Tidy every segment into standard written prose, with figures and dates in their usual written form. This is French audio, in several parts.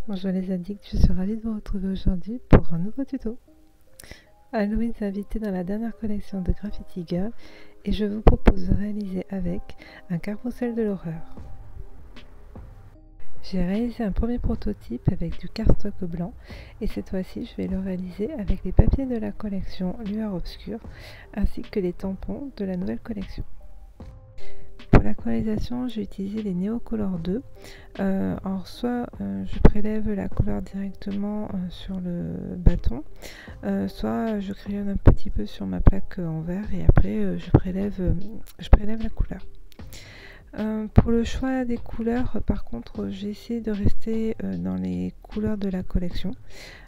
Bonjour les addicts, je suis ravie de vous retrouver aujourd'hui pour un nouveau tuto. Halloween s'est invité dans la dernière collection de Graffiti Girl et je vous propose de réaliser avec un carrousel de l'horreur. J'ai réalisé un premier prototype avec du cardstock blanc et cette fois-ci je vais le réaliser avec les papiers de la collection Lueur Obscure ainsi que les tampons de la nouvelle collection. Pour la colorisation, j'ai utilisé les Neocolor 2. Alors soit je prélève la couleur directement sur le bâton, soit je crayonne un petit peu sur ma plaque en verre et après je prélève la couleur. Pour le choix des couleurs, par contre, j'ai essayé de rester dans les couleurs de la collection.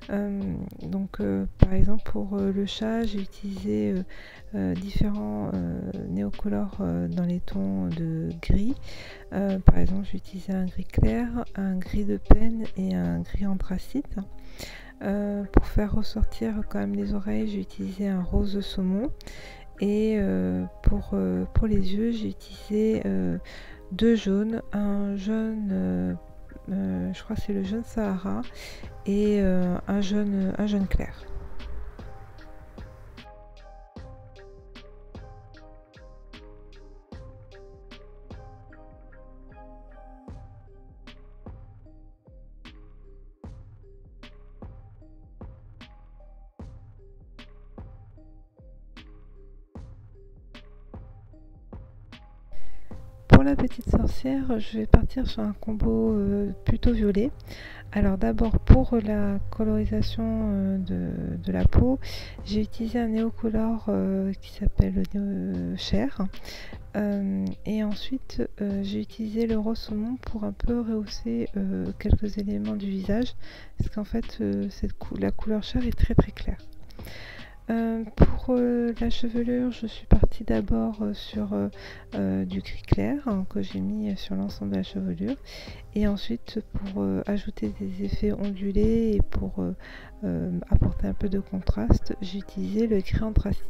Par exemple, pour le chat, j'ai utilisé différents néocolores dans les tons de gris. Par exemple, j'ai utilisé un gris clair, un gris de peine et un gris anthracite. Pour faire ressortir quand même les oreilles, j'ai utilisé un rose saumon. Et pour les yeux, j'ai utilisé deux jaunes, un jaune, je crois que c'est le jaune Sahara, et un jaune clair. Pour la petite sorcière, je vais partir sur un combo plutôt violet. Alors d'abord pour la colorisation de la peau, j'ai utilisé un néocolor qui s'appelle Cher. Et ensuite j'ai utilisé le rose saumon pour un peu rehausser quelques éléments du visage, parce qu'en fait la couleur Cher est très claire. Pour la chevelure, je suis partie d'abord sur du gris clair que j'ai mis sur l'ensemble de la chevelure, et ensuite pour ajouter des effets ondulés et pour apporter un peu de contraste, j'ai utilisé le gris anthracite.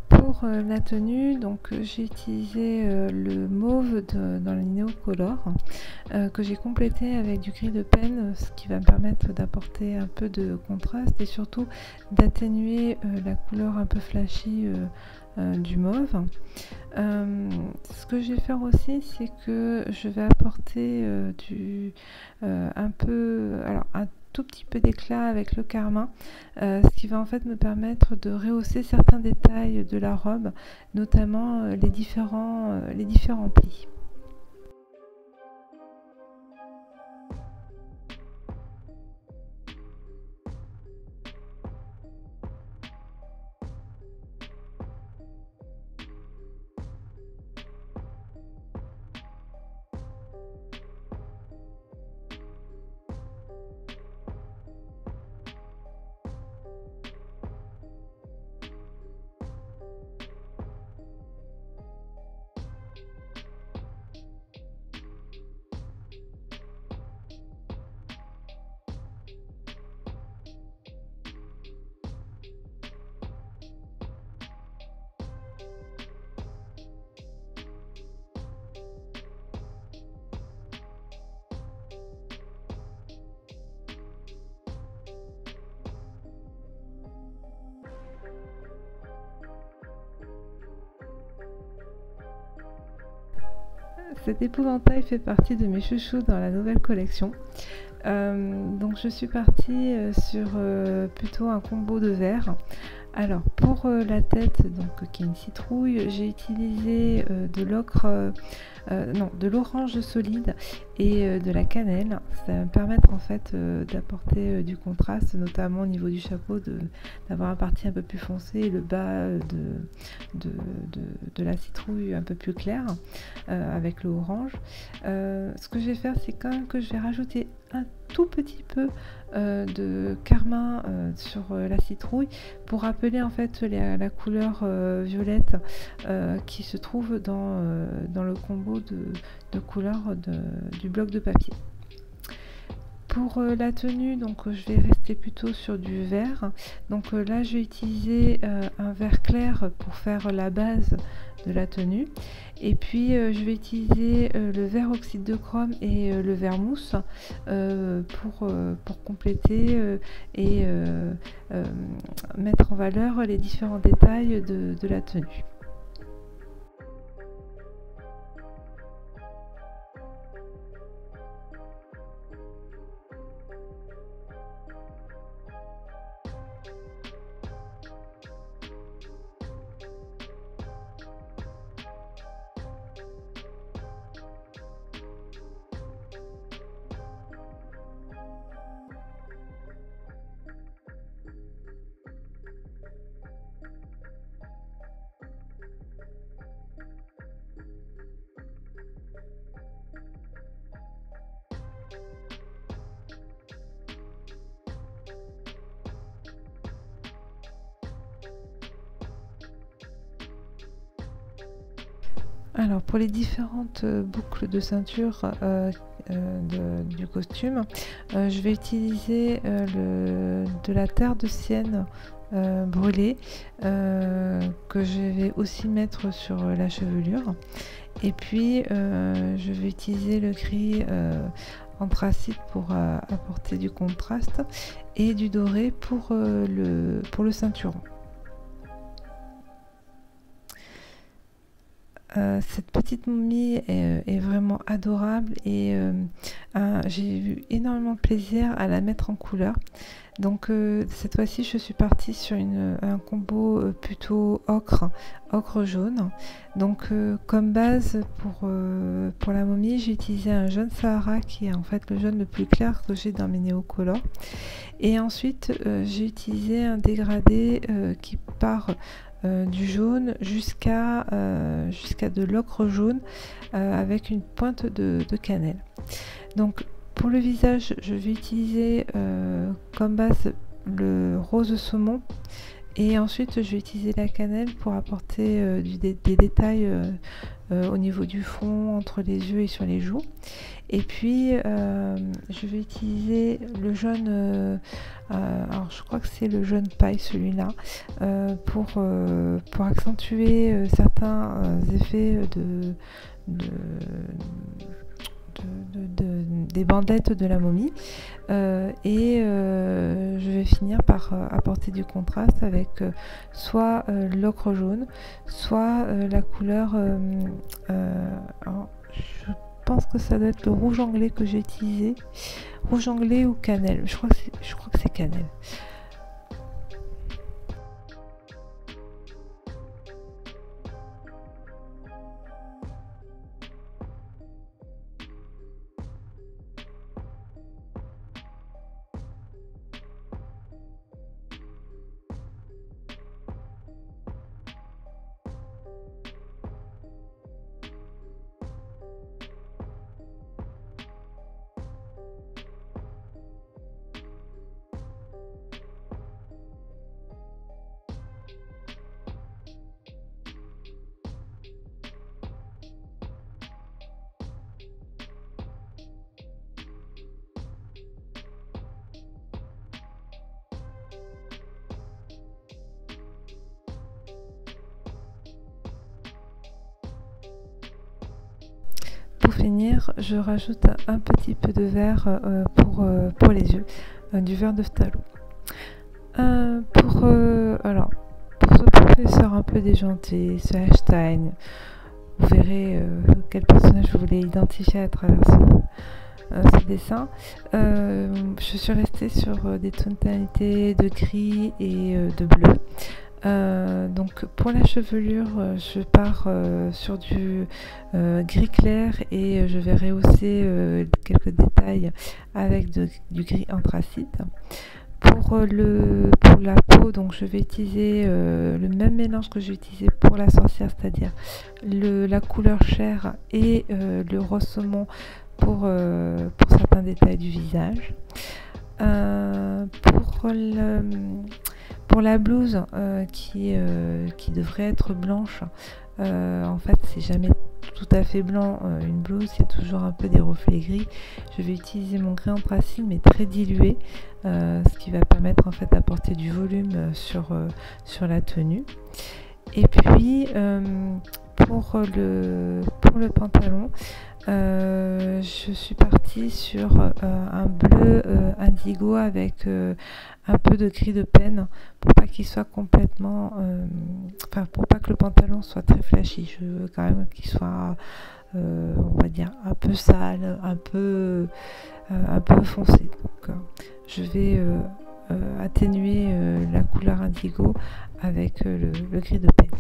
Pour la tenue, donc j'ai utilisé le mauve dans les néocolores que j'ai complété avec du gris de peine, ce qui va me permettre d'apporter un peu de contraste et surtout d'atténuer la couleur un peu flashy du mauve. Ce que je vais faire aussi, c'est que je vais apporter un tout petit peu d'éclat avec le carmin, ce qui va en fait me permettre de rehausser certains détails de la robe, notamment les différents plis. Cet épouvantail fait partie de mes chouchous dans la nouvelle collection. Donc je suis partie sur plutôt un combo de vert. Alors Pour la tête, donc qui est une citrouille, j'ai utilisé de l'ocre, non, de l'orange solide et de la cannelle. Ça va me permettre en fait d'apporter du contraste, notamment au niveau du chapeau, d'avoir un parti un peu plus foncé et le bas de la citrouille un peu plus clair avec l'orange. Ce que je vais faire, c'est quand même que je vais rajouter un tout petit peu de carmin sur la citrouille pour rappeler en fait la couleur violette qui se trouve dans le combo de couleurs du bloc de papier. Pour la tenue, donc je vais rester plutôt sur du vert. Donc là, je vais utiliser un vert clair pour faire la base de la tenue. Et puis je vais utiliser le vert oxyde de chrome et le vert mousse pour compléter et mettre en valeur les différents détails de la tenue. Alors pour les différentes boucles de ceinture du costume, je vais utiliser de la terre de sienne brûlée que je vais aussi mettre sur la chevelure. Et puis je vais utiliser le gris anthracite pour apporter du contraste et du doré pour le ceinturon. Cette petite momie est vraiment adorable et j'ai eu énormément de plaisir à la mettre en couleur. Donc cette fois-ci je suis partie sur un combo plutôt ocre jaune. Donc comme base pour la momie, j'ai utilisé un jaune Sahara qui est en fait le jaune le plus clair que j'ai dans mes néocolores. Et ensuite j'ai utilisé un dégradé qui part du jaune jusqu'à de l'ocre jaune avec une pointe de cannelle. Donc pour le visage, je vais utiliser comme base le rose saumon et ensuite je vais utiliser la cannelle pour apporter des détails au niveau du front, entre les yeux et sur les joues. Et puis je vais utiliser le jaune, alors je crois que c'est le jaune paille celui-là, pour accentuer certains effets des bandelettes de la momie et je vais finir par apporter du contraste avec soit l'ocre jaune, soit la couleur alors, je pense que ça doit être le rouge anglais que j'ai utilisé, rouge anglais ou cannelle, je crois que c'est cannelle. Pour finir, je rajoute un petit peu de vert pour les yeux, du vert de phthalo. Alors, pour ce professeur un peu déjanté, ce Einstein, vous verrez quel personnage vous voulez identifier à travers ce dessin. Je suis restée sur des tonalités de gris et de bleu. Donc pour la chevelure, je pars sur du gris clair et je vais rehausser quelques détails avec du gris anthracite. Pour la peau, donc je vais utiliser le même mélange que j'ai utilisé pour la sorcière, c'est-à-dire la couleur chair et le rose saumon pour certains détails du visage. Pour la blouse qui devrait être blanche, en fait c'est jamais tout à fait blanc, une blouse, il y a toujours un peu des reflets gris. Je vais utiliser mon gris anthracite mais très dilué, ce qui va permettre en fait d'apporter du volume sur la tenue. Et puis pour le pantalon, je suis partie sur un bleu indigo avec un peu de gris de peine pour pas qu'il soit complètement pour pas que le pantalon soit très flashy. Je veux quand même qu'il soit on va dire un peu sale, un peu foncé. Donc je vais atténuer la couleur indigo avec le gris de peine.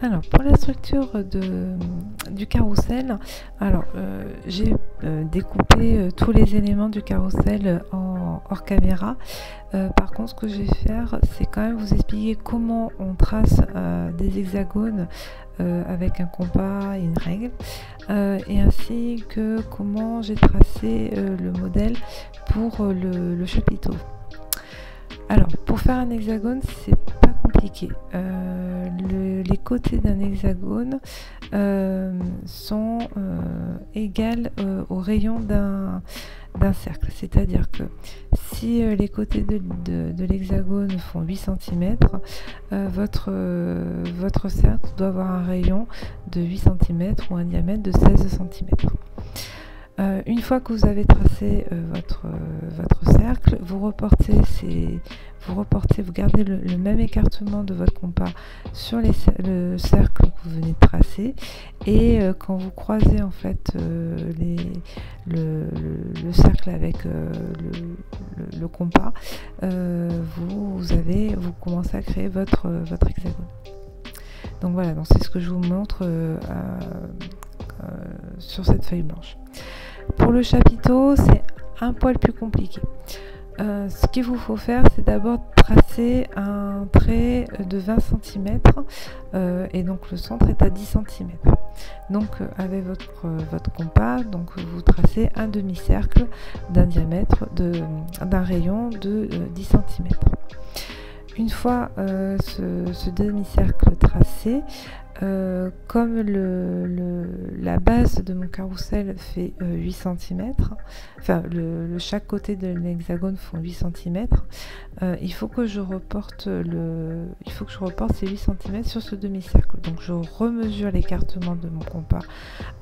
Alors pour la structure du carrousel, alors j'ai découpé tous les éléments du carrousel hors caméra. Par contre, ce que je vais faire, c'est quand même vous expliquer comment on trace des hexagones avec un compas et une règle, et ainsi que comment j'ai tracé le modèle pour le chapiteau. Alors, pour faire un hexagone, c'est pas compliqué. Les côtés d'un hexagone sont égales au rayon d'un cercle. C'est-à-dire que si les côtés de l'hexagone font 8 cm, votre cercle doit avoir un rayon de 8 cm ou un diamètre de 16 cm. Une fois que vous avez tracé votre cercle, vous gardez le même écartement de votre compas sur le cercle que vous venez de tracer, et quand vous croisez en fait le cercle avec le compas, vous commencez à créer votre hexagone. Donc voilà, donc c'est ce que je vous montre sur cette feuille blanche. Pour le chapiteau, c'est un poil plus compliqué. Ce qu'il vous faut faire, c'est d'abord tracer un trait de 20 cm et donc le centre est à 10 cm. Donc avec votre compas, donc vous tracez un demi-cercle d'un diamètre d'un rayon de 10 cm. Une fois ce demi-cercle tracé, comme la base de mon carrousel fait 8 cm, enfin chaque côté de l'hexagone font 8 cm, il faut que je reporte ces 8 cm sur ce demi-cercle. Donc je remesure l'écartement de mon compas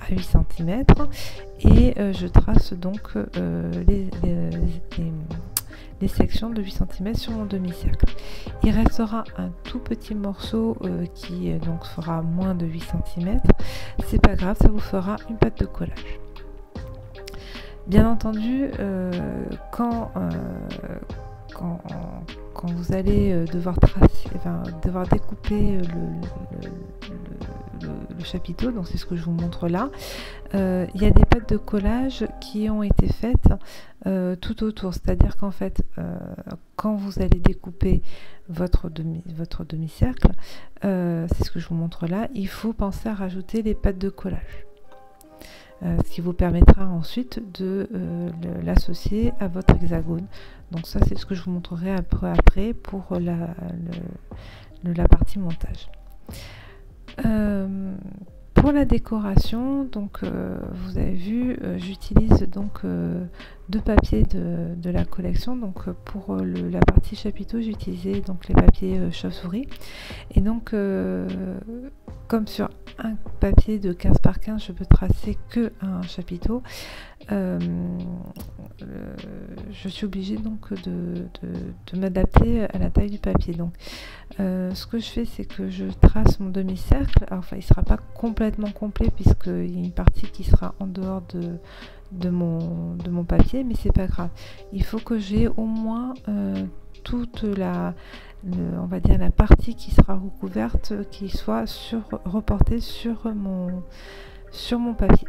à 8 cm et je trace donc les sections de 8 cm sur mon demi-cercle. Il restera un tout petit morceau qui donc fera moins de 8 cm. C'est pas grave, ça vous fera une pâte de collage. Bien entendu, quand vous allez devoir découper le chapiteau, donc c'est ce que je vous montre là, il y a des pâtes de collage qui ont été faites tout autour, c'est-à-dire qu'en fait quand vous allez découper votre demi-cercle, c'est ce que je vous montre là, il faut penser à rajouter les pâtes de collage. Ce qui vous permettra ensuite de l'associer à votre hexagone. Donc ça, c'est ce que je vous montrerai après pour la partie montage. Pour la décoration, donc vous avez vu, j'utilise donc deux papiers de la collection. Donc pour la partie chapiteau, j'ai utilisé donc les papiers chauve-souris. Et donc comme sur un papier de 15 par 15, je peux tracer que un chapiteau. Je suis obligée donc de m'adapter à la taille du papier. Donc ce que je fais, c'est que je trace mon demi-cercle. Enfin, il ne sera pas complètement complet puisqu'il y a une partie qui sera en dehors de mon papier, mais c'est pas grave. Il faut que j'ai au moins toute on va dire la partie qui sera recouverte, qui soit reportée sur mon papier.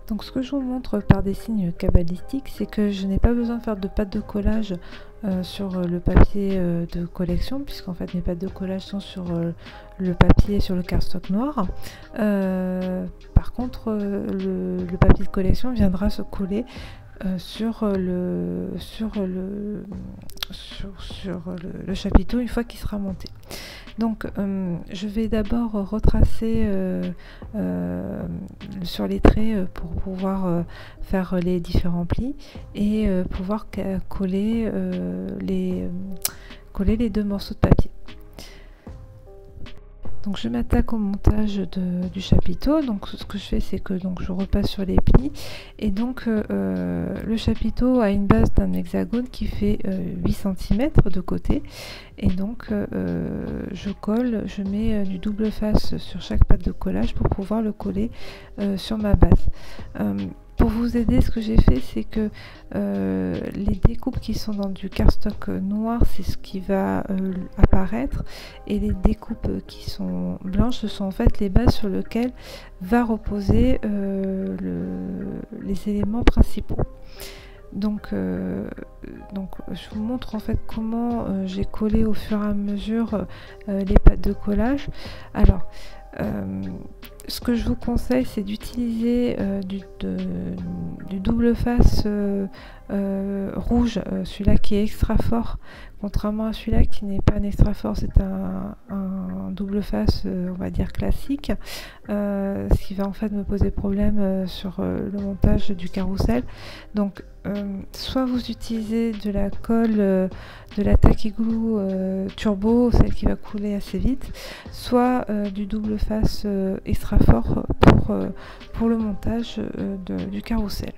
Donc ce que je vous montre par des signes cabalistiques, c'est que je n'ai pas besoin de faire de pâte de collage sur le papier de collection, puisqu'en fait mes pâtes de collage sont sur le papier, sur le cardstock noir. Par contre, le papier de collection viendra se coller sur le chapiteau une fois qu'il sera monté. Donc je vais d'abord retracer sur les traits pour pouvoir faire les différents plis et pouvoir coller les deux morceaux de papier. Donc je m'attaque au montage du chapiteau. Donc ce que je fais, c'est que donc je repasse sur les plis et donc le chapiteau a une base d'un hexagone qui fait 8 cm de côté et donc je mets du double face sur chaque patte de collage pour pouvoir le coller sur ma base. Pour vous aider, ce que j'ai fait, c'est que les découpes qui sont dans du cardstock noir, c'est ce qui va apparaître, et les découpes qui sont blanches, ce sont en fait les bases sur lesquelles va reposer les éléments principaux. Donc je vous montre en fait comment j'ai collé au fur et à mesure les pattes de collage. Alors ce que je vous conseille, c'est d'utiliser du double face rouge, celui-là qui est extra fort, contrairement à celui-là qui n'est pas un extra fort, c'est un double face, on va dire classique, ce qui va en fait me poser problème sur le montage du carrousel. Donc soit vous utilisez de la colle, de la tacky glue turbo, celle qui va couler assez vite, soit du double face extra fort pour le montage du carrousel.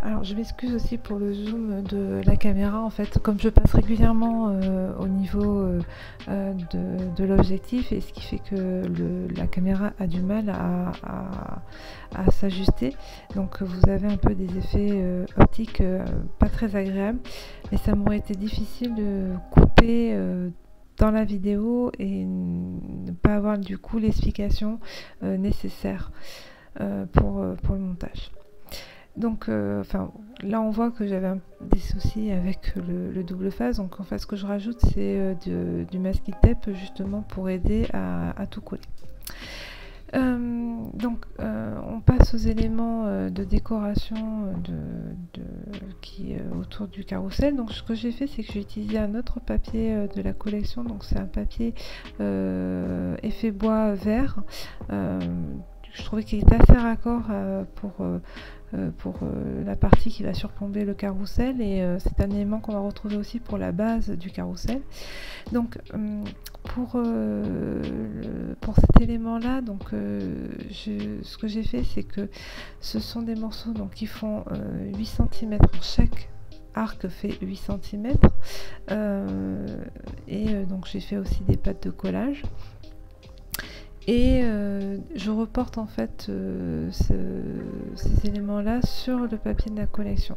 Alors je m'excuse aussi pour le zoom de la caméra, en fait comme je passe régulièrement au niveau de l'objectif, et ce qui fait que la caméra a du mal à s'ajuster, donc vous avez un peu des effets optiques pas très agréables, mais ça m'aurait été difficile de couper dans la vidéo et ne pas avoir du coup l'explication nécessaire pour le montage. Donc là on voit que j'avais des soucis avec le double face, donc en fait ce que je rajoute c'est du masking tape justement pour aider à tout coller. On passe aux éléments de décoration qui est autour du carrousel. Donc ce que j'ai fait, c'est que j'ai utilisé un autre papier de la collection, donc c'est un papier effet bois vert. Je trouvais qu'il était assez raccord pour la partie qui va surplomber le carrousel, et c'est un élément qu'on va retrouver aussi pour la base du carrousel. Donc pour cet élément là, donc ce que j'ai fait, c'est que ce sont des morceaux donc qui font 8 cm, chaque arc fait 8 cm, donc j'ai fait aussi des pattes de collage. Et je reporte en fait ces éléments-là sur le papier de la collection.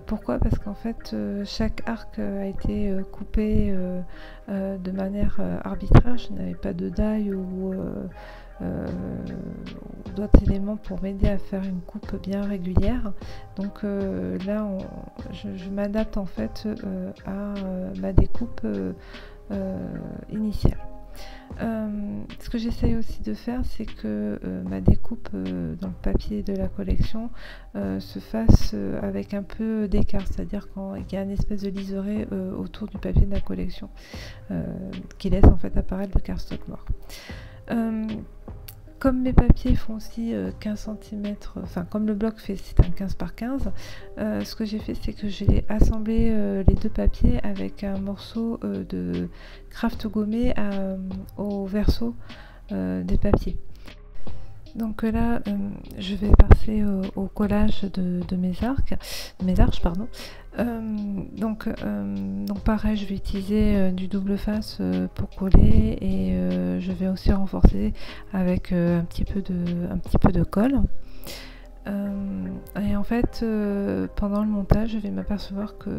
Pourquoi? Parce qu'en fait chaque arc a été coupé de manière arbitraire. Je n'avais pas de die ou d'autres éléments pour m'aider à faire une coupe bien régulière. Donc là je m'adapte en fait à ma découpe initiale. Ce que j'essaye aussi de faire, c'est que ma découpe dans le papier de la collection se fasse avec un peu d'écart, c'est-à-dire qu'il y a une espèce de liseré autour du papier de la collection qui laisse en fait apparaître le cardstock noir. Comme mes papiers font aussi 15 cm, enfin comme le bloc fait c'est un 15 par 15, ce que j'ai fait c'est que j'ai assemblé les deux papiers avec un morceau de craft gommé au verso des papiers. Donc là, je vais passer au collage de mes arches, pardon. Donc pareil, je vais utiliser du double face pour coller et je vais aussi renforcer avec un petit peu de colle. Et en fait, pendant le montage, je vais m'apercevoir que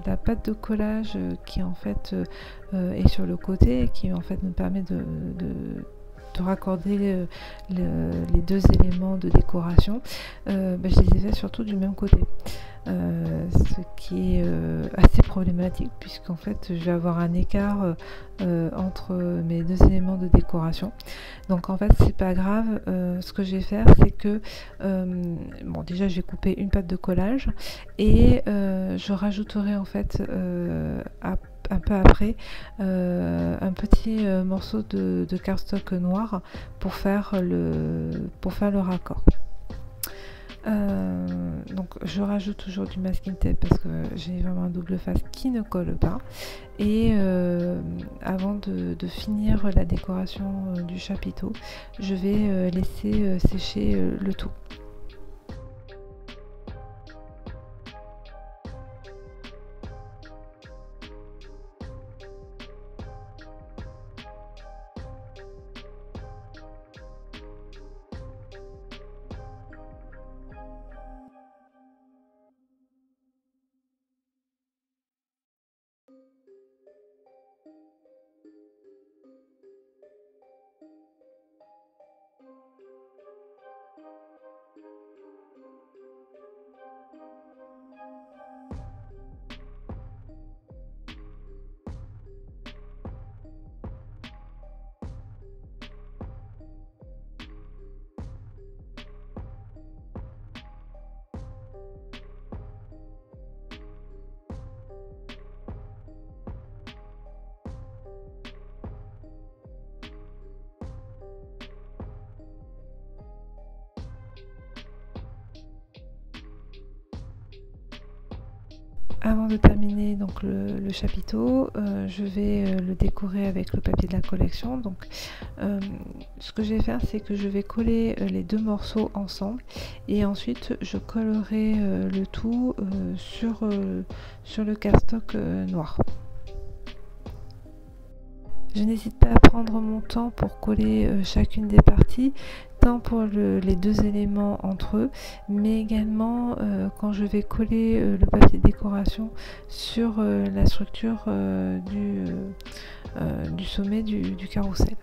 la pâte de collage qui en fait est sur le côté et qui en fait me permet de raccorder les deux éléments de décoration, je les ai fait surtout du même côté. Ce qui est assez problématique puisqu'en fait je vais avoir un écart entre mes deux éléments de décoration. Donc en fait c'est pas grave, ce que je vais faire c'est que bon déjà je vais couper une pâte de collage et je rajouterai en fait un peu après un petit morceau de cardstock noir pour faire le raccord. Donc je rajoute toujours du masking tape parce que j'ai vraiment un double face qui ne colle pas et avant de finir la décoration du chapiteau, je vais laisser sécher le tout. Avant de terminer donc le chapiteau, je vais le décorer avec le papier de la collection. Donc ce que je vais faire c'est que je vais coller les deux morceaux ensemble et ensuite je collerai le tout sur le cardstock noir. Je n'hésite pas à prendre mon temps pour coller chacune des parties, tant pour les deux éléments entre eux, mais également quand je vais coller le papier de décoration sur la structure du sommet du carrousel.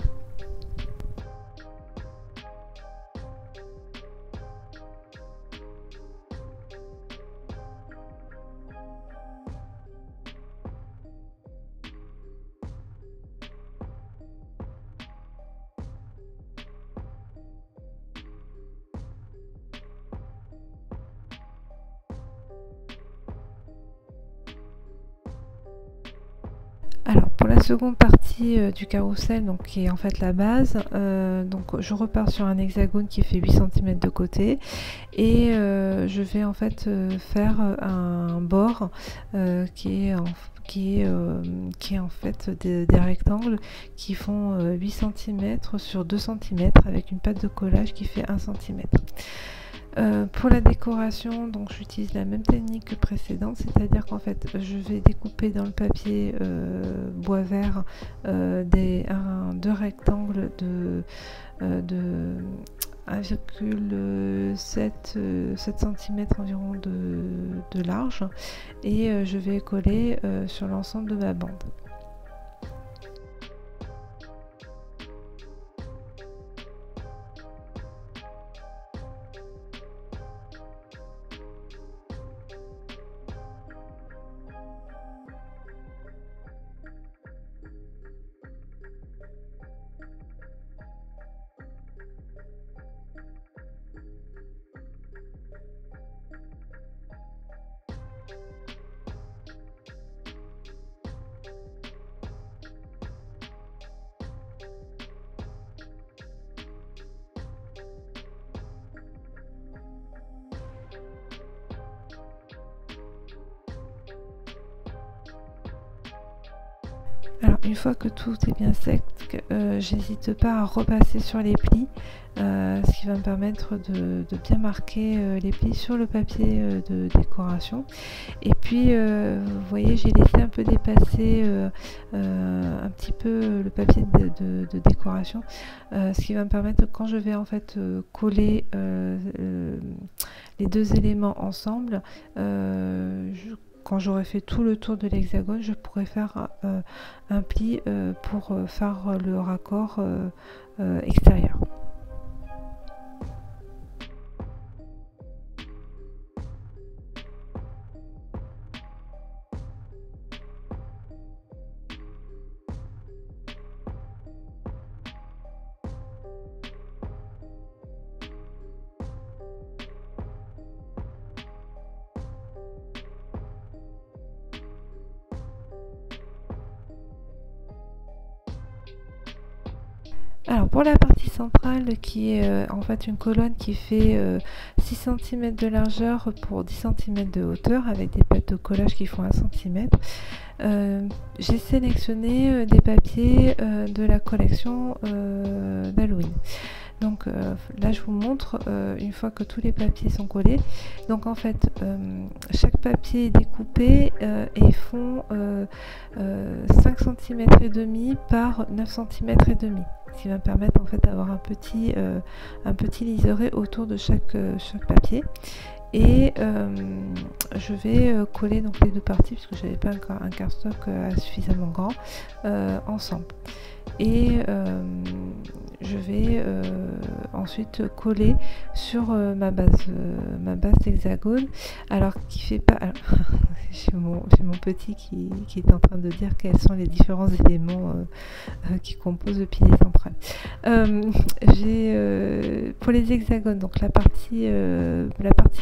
Alors pour la seconde partie du carrousel, donc qui est en fait la base, donc je repars sur un hexagone qui fait 8 cm de côté et je vais en fait faire un bord qui est en fait des rectangles qui font 8 cm sur 2 cm avec une pâte de collage qui fait 1 cm. Pour la décoration, donc j'utilise la même technique que précédente, c'est-à-dire qu'en fait je vais découper dans le papier bois vert deux rectangles de 1,7 cm environ de large et je vais coller sur l'ensemble de ma bande. une fois que tout est bien sec, j'hésite pas à repasser sur les plis, ce qui va me permettre de bien marquer les plis sur le papier de décoration. Et puis vous voyez, j'ai laissé un peu dépasser un petit peu le papier de décoration, ce qui va me permettre, quand je vais en fait coller les deux éléments ensemble, quand j'aurai fait tout le tour de l'hexagone, je pourrai faire un pli pour faire le raccord extérieur. Alors pour la partie centrale, qui est en fait une colonne qui fait 6 cm de largeur pour 10 cm de hauteur, avec des pattes de collage qui font 1 cm, j'ai sélectionné des papiers de la collection d'Halloween. Donc là je vous montre une fois que tous les papiers sont collés. Donc en fait chaque papier est découpé et font 5 cm et demi par 9 cm et demi, ce qui va me permettre en fait d'avoir un petit liseré autour de chaque papier. Et je vais coller donc les deux parties, puisque je n'avais pas un cardstock suffisamment grand, ensemble. Et je vais ensuite coller sur ma base d'hexagone, alors qui fait pas... j'ai mon petit qui est en train de dire quels sont les différents éléments qui composent le pilier central. J'ai pour les hexagones, donc la partie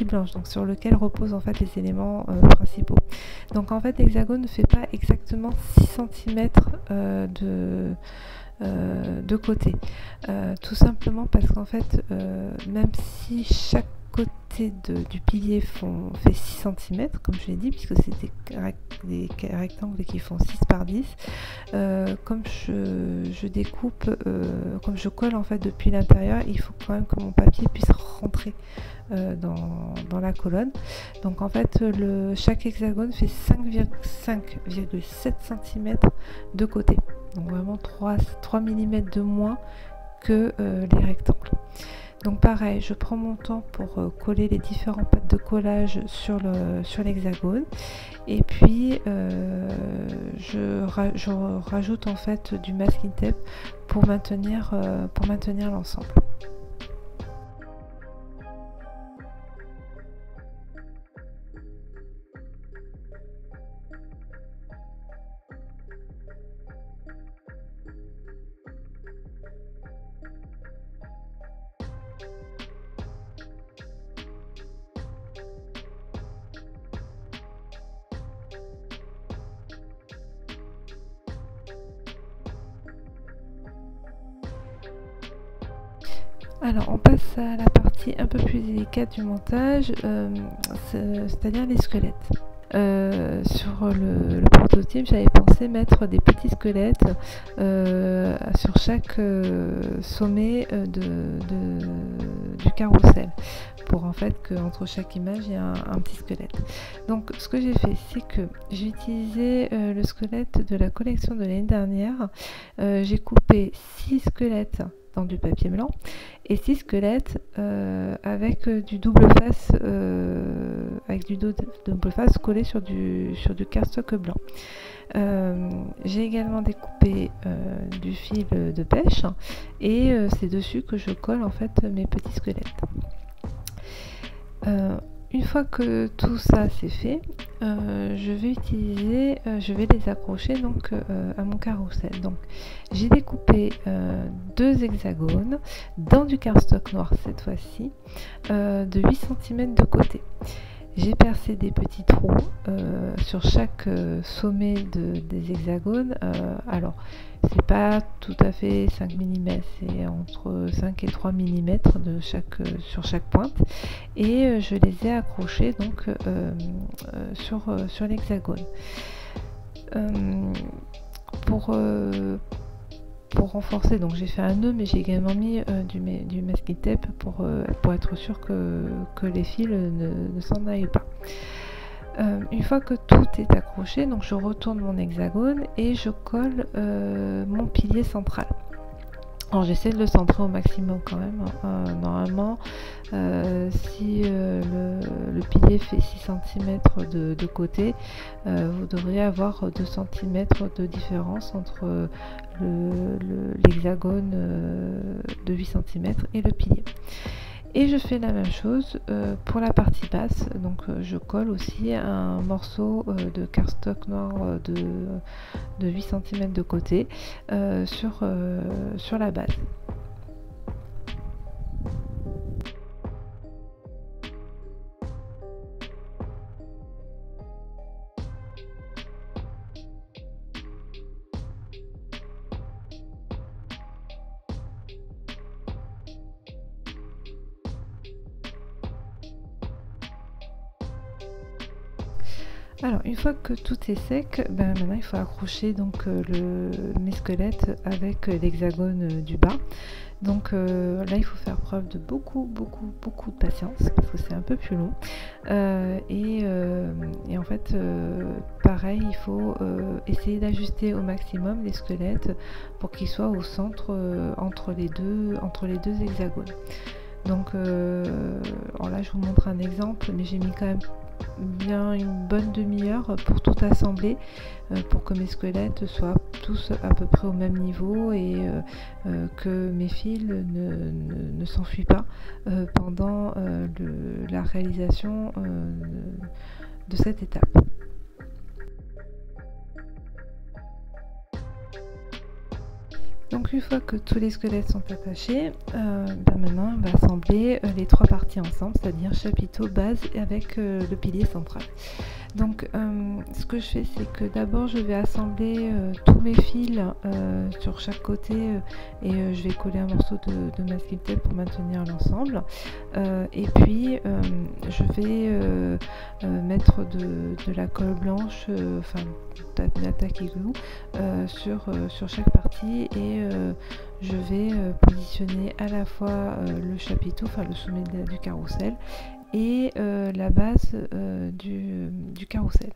blanche, donc sur lequel reposent en fait les éléments principaux. Donc en fait l'hexagone ne fait pas exactement 6 cm de côté, tout simplement parce qu'en fait même si chaque côté du pilier fait 6 cm, comme je l'ai dit, puisque c'est des rectangles qui font 6 par 10, comme je découpe, comme je colle en fait depuis l'intérieur, il faut quand même que mon papier puisse rentrer dans la colonne. Donc en fait chaque hexagone fait 5,7 cm de côté, donc vraiment 3 mm de moins que les rectangles. Donc pareil, je prends mon temps pour coller les différentes pattes de collage sur l'hexagone, et puis je rajoute en fait du masking tape pour maintenir l'ensemble. Alors on passe à la partie un peu plus délicate du montage, c'est-à-dire les squelettes. Sur le prototype, j'avais pensé mettre des petits squelettes sur chaque sommet du carrousel, pour en fait qu'entre chaque image il y ait un petit squelette. Donc ce que j'ai fait, c'est que j'ai utilisé le squelette de la collection de l'année dernière. J'ai coupé 6 squelettes dans du papier blanc et 6 squelettes avec du double face, collé sur du cardstock blanc. J'ai également découpé du fil de pêche, et c'est dessus que je colle en fait mes petits squelettes. Une fois que tout ça c'est fait, je vais les accrocher donc à mon carrousel. Donc j'ai découpé 2 hexagones dans du cardstock noir cette fois-ci, de 8 cm de côté. J'ai percé des petits trous sur chaque sommet des hexagones. Alors c'est pas tout à fait 5 mm, c'est entre 5 et 3 mm sur chaque pointe, et je les ai accrochés donc sur l'hexagone. pour renforcer, donc j'ai fait un nœud, mais j'ai également mis du masking tape pour être sûr que les fils ne s'en aillent pas. Une fois que tout est accroché, donc je retourne mon hexagone et je colle mon pilier central. Alors j'essaie de le centrer au maximum quand même. Normalement, si le pilier fait 6 cm de côté, vous devriez avoir 2 cm de différence entre l'hexagone de 8 cm et le pilier. Et je fais la même chose pour la partie basse, donc je colle aussi un morceau de cardstock noir de 8 cm de côté sur la base. Alors une fois que tout est sec, maintenant il faut accrocher donc mes squelettes avec l'hexagone du bas. Donc là il faut faire preuve de beaucoup de patience parce que c'est un peu plus long. Et en fait pareil, il faut essayer d'ajuster au maximum les squelettes pour qu'ils soient au centre entre les deux hexagones. Donc alors là je vous montre un exemple, mais j'ai mis quand même bien une bonne demi-heure pour tout assembler, pour que mes squelettes soient tous à peu près au même niveau et que mes fils ne s'enfuient pas pendant la réalisation de cette étape. Donc une fois que tous les squelettes sont attachés, maintenant on va assembler les trois parties ensemble, c'est-à-dire chapiteau, base avec le pilier central. Donc ce que je fais, c'est que d'abord je vais assembler tous mes fils sur chaque côté et je vais coller un morceau de masking tape pour maintenir l'ensemble. Et puis je vais mettre de la colle blanche, enfin de la tacky glue sur chaque partie et je vais positionner à la fois le chapiteau, enfin le sommet du carrousel et la base du carrousel.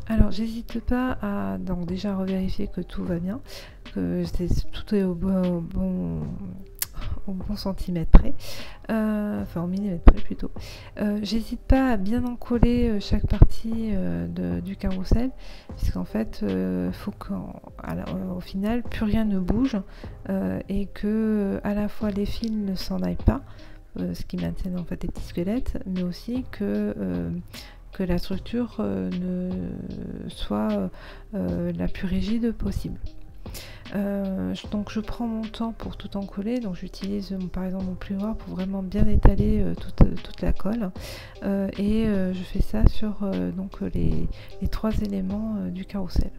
Alors j'hésite pas à donc déjà revérifier que tout va bien, que tout est au bon centimètre près, enfin au millimètre près plutôt. J'hésite pas à bien encoller chaque partie du carrousel, puisqu'en fait faut qu'au final plus rien ne bouge et que à la fois les fils ne s'en aillent pas, ce qui maintient en fait les petits squelettes, mais aussi que la structure soit la plus rigide possible. Donc je prends mon temps pour tout encoller, donc j'utilise par exemple mon plumard pour vraiment bien étaler toute la colle et je fais ça sur donc les trois éléments du carrousel.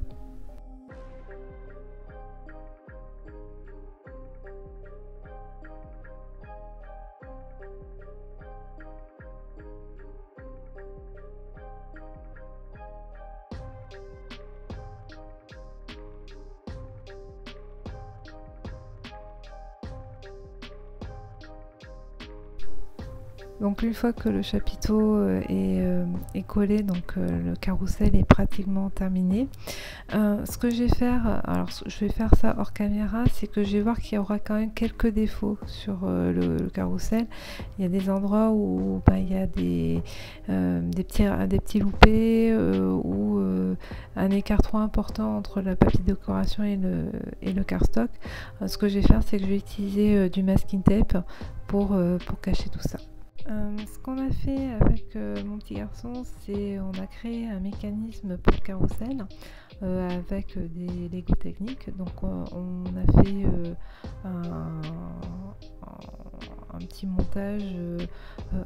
Donc une fois que le chapiteau est collé, donc le carrousel est pratiquement terminé. Ce que je vais faire, alors je vais faire ça hors caméra, c'est que je vais voir qu'il y aura quand même quelques défauts sur le carrousel. Il y a des endroits où il y a des petits loupés ou un écart trop important entre le papier de décoration et le cardstock. Ce que je vais faire, c'est que je vais utiliser du masking tape pour cacher tout ça. Ce qu'on a fait avec mon petit garçon, c'est on a créé un mécanisme pour le carrousel avec des Lego techniques. Donc on a fait un petit montage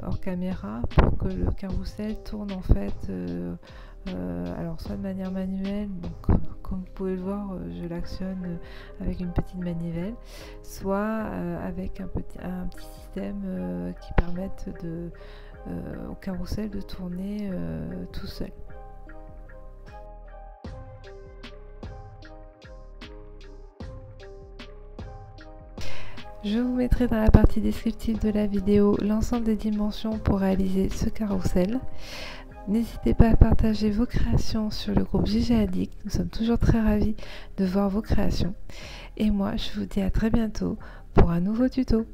hors caméra pour que le carrousel tourne en fait alors soit de manière manuelle, donc comme vous pouvez le voir je l'actionne avec une petite manivelle, soit avec un petit système qui permette au carrousel de tourner tout seul. Je vous mettrai dans la partie descriptive de la vidéo l'ensemble des dimensions pour réaliser ce carrousel. N'hésitez pas à partager vos créations sur le groupe GG Addict. Nous sommes toujours très ravis de voir vos créations. Et moi, je vous dis à très bientôt pour un nouveau tuto.